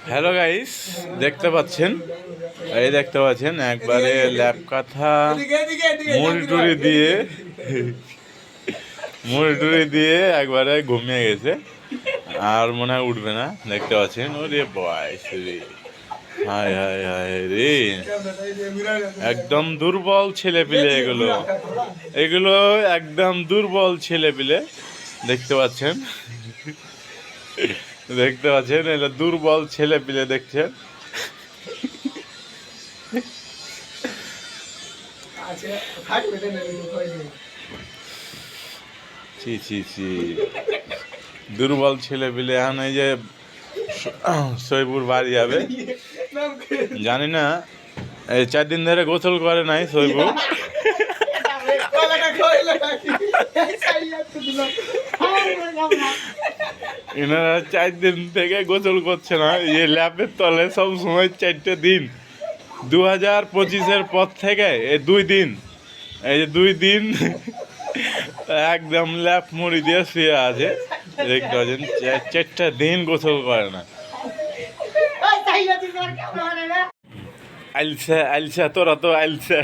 Hello guys, দেখতে পাচ্ছেন, এই দেখতে পাচ্ছেন একবারে ল্যাপ কাঁথা মুড়ি টুড়ি দিয়ে একবারে ঘুমিয়ে গেছে। আর মনে হয় উঠবে না। দেখতে পাচ্ছেন, ওরে বয়স রে, হায় হায় হায় রে, একদম দুর্বল ছেলে পিলে এগুলো, এগুলো একদম দুর্বল ছেলে পিলে। দেখতে পাচ্ছেন, দেখতে পাচ্ছেন, এটা দুর্বল ছেলে পিলে দেখছেন। ছি ছি ছি, দুর্বল ছেলে পিলে। এখন এই যে সইপুর বাড়ি যাবে, জানি না, এই 4 দিন ধরে গোসল করে নাই সইপুর। এনারা 4 দিন থেকে গোসল করছে না। এই ল্যাপের তলে সব সময় 4টে দিন, 2025-এর পর থেকে এই 2 দিন, এই যে 2 দিন একদম ল্যাপ মুড়ি দিয়ে শুয়ে আছে। দেখতে পাচ্ছেন, 4টা দিন গোসল করে না। আলসা আলসা, তোরা তো আলসা।